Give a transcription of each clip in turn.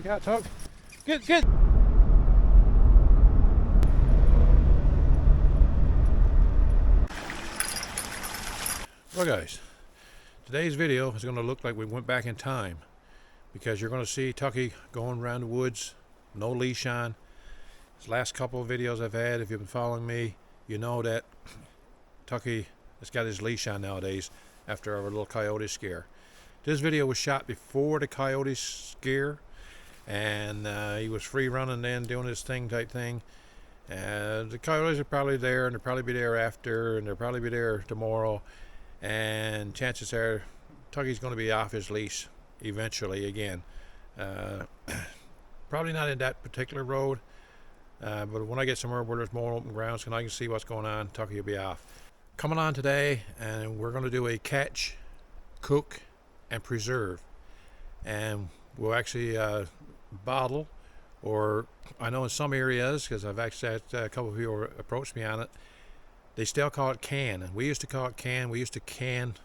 got, Tuck? Get! Well guys, today's video is going to look like we went back in time, because you're going to see Tucky going around the woods, no leash on. These last couple of videos I've had, if you've been following me, you know that Tucky has got his leash on nowadays after our little coyote scare. This video was shot before the coyote scare, and he was free running then, doing his thing type thing. The coyotes are probably there, and they'll probably be there after, and they'll probably be there tomorrow. And chances are Tucky's going to be off his leash eventually again. Probably not in that particular road, but when I get somewhere where there's more open grounds and I can see what's going on, Tucky will be off. Coming on today, and we're going to do a catch, cook, and preserve. And we'll actually bottle, or I know in some areas, because I've actually had a couple of people approach me on it, they still call it can, and we used to call it can. We used to can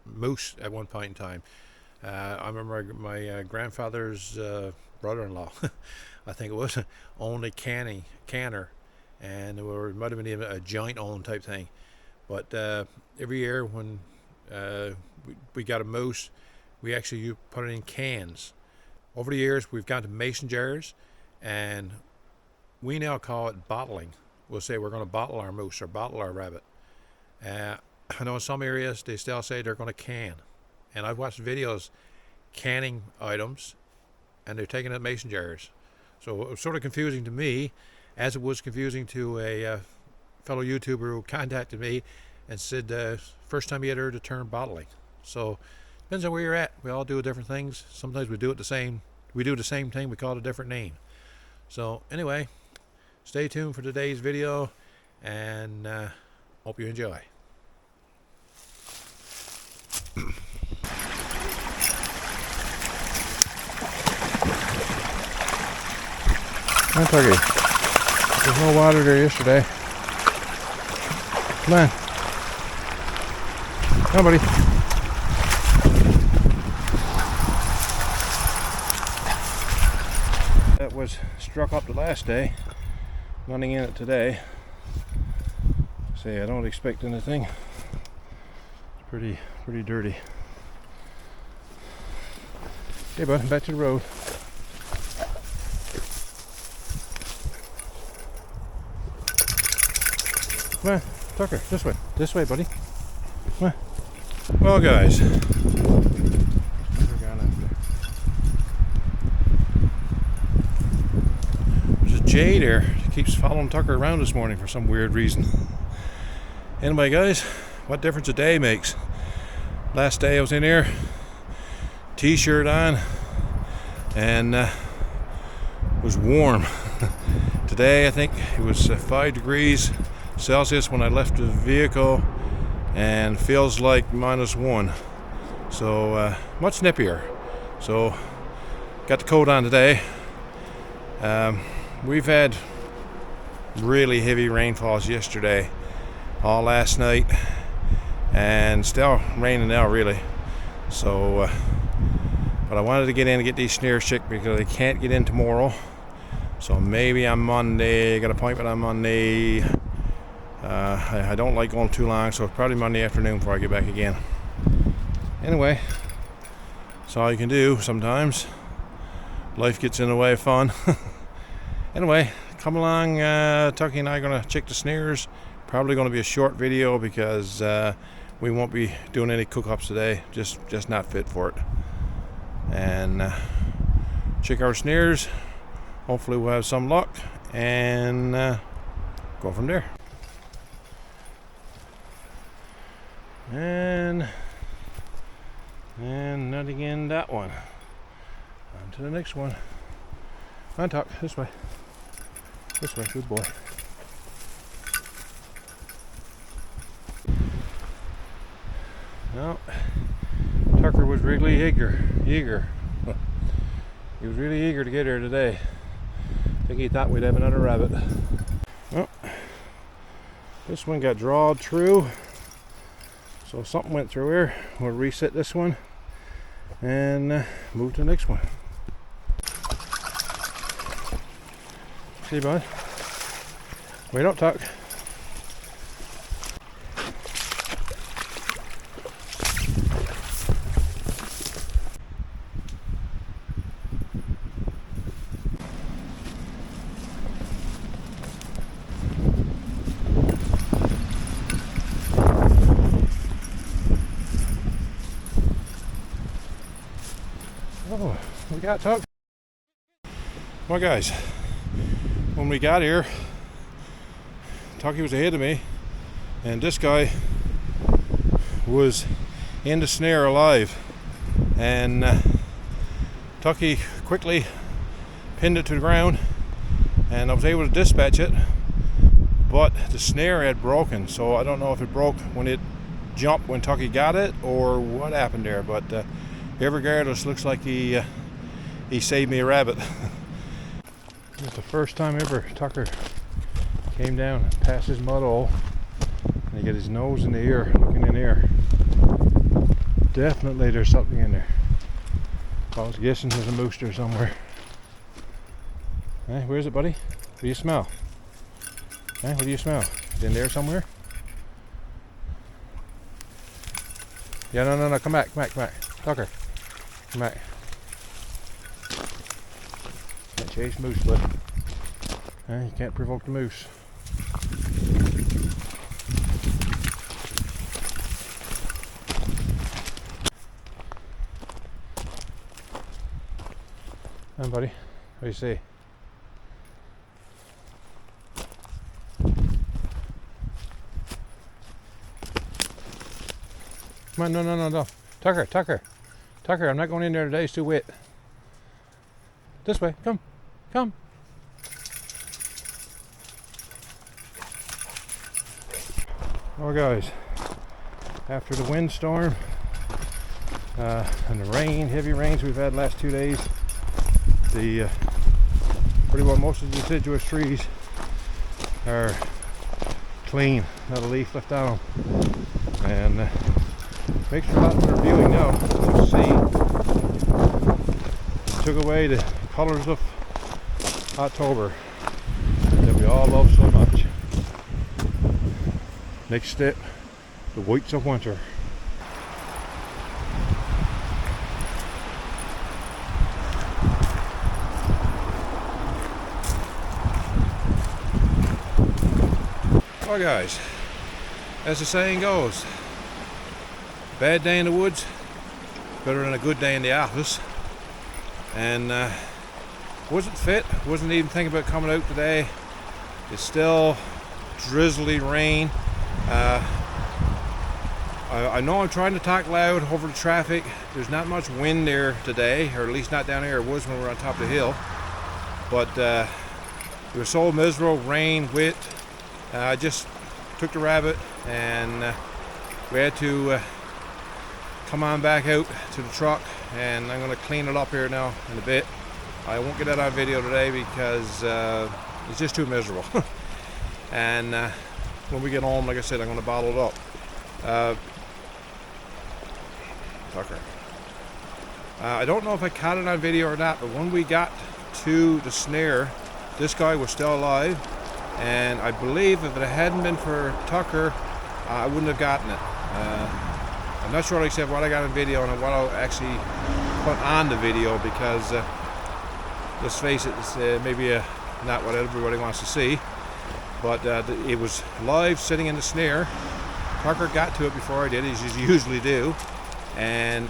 moose at one point in time. I remember my grandfather's brother-in-law, I think it was, owned a canner, and it might have been even a joint owned type thing. But every year when we got a moose, we actually put it in cans. Over the years, we've gone to mason jars, and we now call it bottling. We'll say we're going to bottle our moose or bottle our rabbit. I know in some areas they still say they're going to can. And I've watched videos canning items, and they're taking it in mason jars. So it was sort of confusing to me, as it was confusing to a fellow YouTuber who contacted me and said first time he had heard the term bottling. So depends on where you're at. We all do different things. Sometimes we do the same thing, we call it a different name. So anyway, stay tuned for today's video, and hope you enjoy. Come on, Tucky. There's no water there yesterday. Come on. Come on, buddy. That was struck up the last day. Running in it today. Say I don't expect anything. It's pretty dirty. Okay, bud, back to the road. Come on, Tucker, this way, buddy. Come on. Well, guys, there's a jay there that keeps following Tucker around this morning for some weird reason. Anyway, guys, what difference a day makes. Last day I was in here, t-shirt on, and was warm. Today I think it was 5 degrees Celsius when I left the vehicle, and feels like -1, so much nippier. So got the coat on today. We've had really heavy rainfalls yesterday, all last night, and still raining now really. So but I wanted to get in and get these snares checked because I can't get in tomorrow, so maybe on Monday. Got an appointment on Monday. I don't like going too long, so probably Monday afternoon before I get back again. Anyway, that's all you can do sometimes. Life gets in the way of fun. Anyway, come along. Tucky and I are going to check the snares. Probably going to be a short video because we won't be doing any cook-ups today. Just not fit for it. And check our snares. Hopefully we'll have some luck and go from there. And nothing in that one. On to the next one. Come on, Tuck, this way. This way, good boy. No, Tucker was really eager. He was really eager to get here today. I think he thought we'd have another rabbit. Well, this one got drawed through. So something went through here. We'll reset this one and move to the next one. See you, bud. Wait up, Tuck. Oh, we got Tuck. Well, guys, when we got here, Tucky was ahead of me, and this guy was in the snare alive, and Tucky quickly pinned it to the ground, and I was able to dispatch it, but the snare had broken, so I don't know if it broke when it jumped when Tucky got it or what happened there, but regardless, looks like he saved me a rabbit. It's the first time ever Tucker came down and passed his mud hole, and he got his nose in the ear, looking in there. Definitely there's something in there. I was guessing there's a moose there somewhere. Hey, where is it, buddy? What do you smell? Hey, what do you smell? Is it in there somewhere? Yeah, no, come back. Tucker, come back. Can't chase moose, but you can't provoke the moose. Come on, buddy. What do you see? Come on, no. Tucker, I'm not going in there today, it's too wet. This way, come. Well, guys, after the windstorm and the rain, heavy rains we've had the last 2 days, the pretty well most of the deciduous trees are clean, not a leaf left on them, and makes for a lot better viewing now. As you see, took away the colors of October that we all love so much. Next step, the whites of winter. Well, guys, as the saying goes, bad day in the woods, better than a good day in the office. And wasn't fit, wasn't even thinking about coming out today. It's still drizzly rain. I know I'm trying to talk loud over the traffic. There's not much wind there today, or at least not down here. It was when we were on top of the hill. But it was so miserable, rain, wet. I just took the rabbit, and we had to come on back out to the truck, and I'm going to clean it up here now in a bit. I won't get that on video today because it's just too miserable. And when we get home, like I said, I'm going to bottle it up. Tucker. I don't know if I caught it on video or not, but when we got to the snare, this guy was still alive, and I believe if it hadn't been for Tucker, I wouldn't have gotten it. I'm not sure, like I said, what I got on video and what I'll actually put on the video, because let's face it, it's maybe not what everybody wants to see, but it was live, sitting in the snare. Tucker got to it before I did, as you usually do, and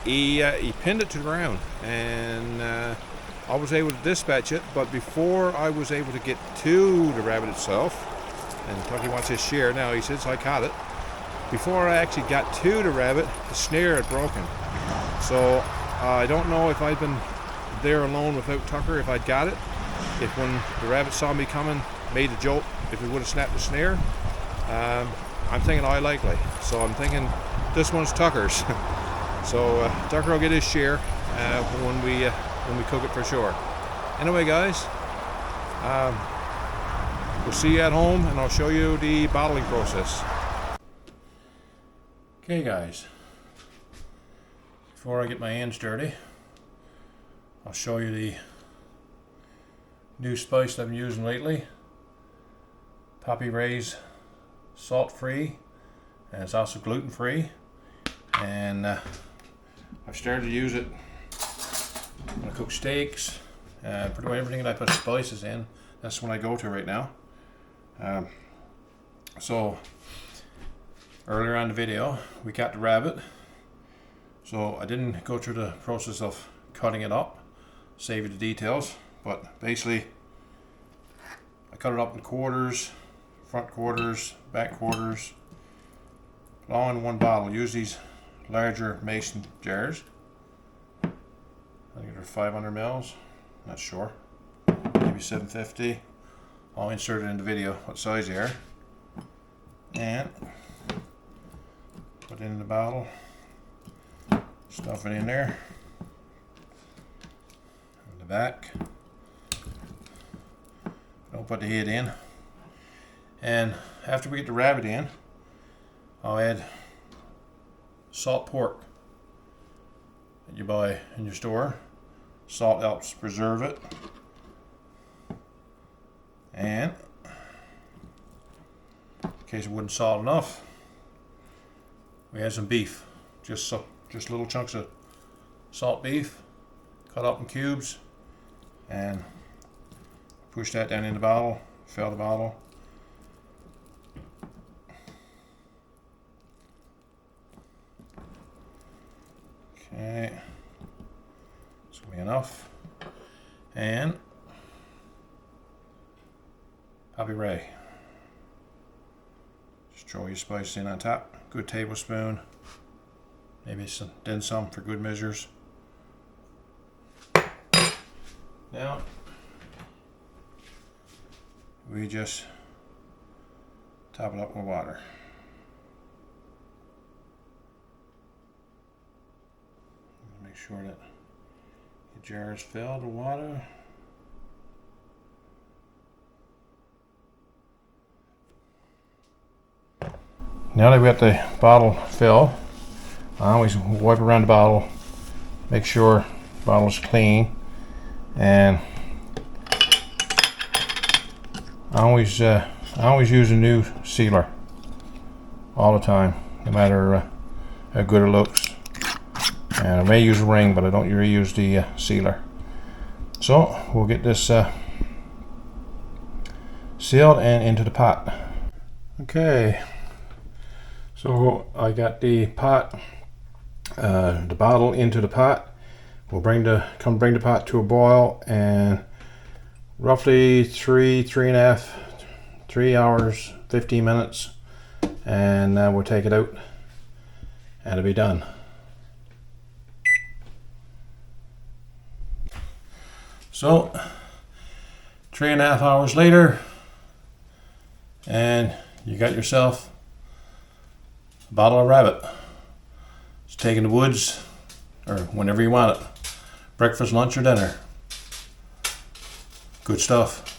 he pinned it to the ground, and I was able to dispatch it. But before I was able to get to the rabbit itself, and Tucky wants his share now, he says, so I caught it. Before I actually got to the rabbit, the snare had broken. So I don't know if I'd been there alone without Tucker, if I'd got it, if when the rabbit saw me coming, made a jolt, if he would have snapped the snare. I'm thinking likely. So I'm thinking this one's Tucker's. So Tucker will get his share when we cook it for sure. Anyway, guys, we'll see you at home, and I'll show you the bottling process. Okay, guys, before I get my hands dirty, I'll show you the new spice that I'm using lately. Papi Ray's salt free, and it's also gluten free. And I've started to use it when I cook steaks. Pretty much everything that I put spices in, that's what I go to right now. So earlier on the video, we got the rabbit. So I didn't go through the process of cutting it up, save you the details, but basically I cut it up in quarters, front quarters, back quarters, all in one bottle. Use these larger mason jars. I think they're 500 mils, not sure, maybe 750. I'll insert it in the video what size they are, and put it in the bottle, stuff it in there, in the back, don't put the head in. And after we get the rabbit in, I'll add salt pork that you buy in your store. Salt helps preserve it. And in case it wasn't salt enough, we add some beef. Just little chunks of salt beef, cut up in cubes, and push that down in the bottle. Fill the bottle. Okay, this will be enough. And Papi Ray. Just throw your spice in on top. Good tablespoon. Maybe some for good measures. Now we just top it up with water. Make sure that the jar is filled with water. Now that we got the bottle filled, I always wipe around the bottle, make sure the bottle's clean, and I always use a new sealer all the time, no matter how good it looks. And I may use a ring, but I don't usually use the sealer. So we'll get this sealed and into the pot. Okay, so I got the pot, the bottle into the pot. We'll bring the pot to a boil, and roughly 3 hours, 15 minutes, and we'll take it out, and it'll be done. So 3.5 hours later, and you got yourself a bottle of rabbit. Just take in the woods, or whenever you want it. Breakfast, lunch, or dinner. Good stuff.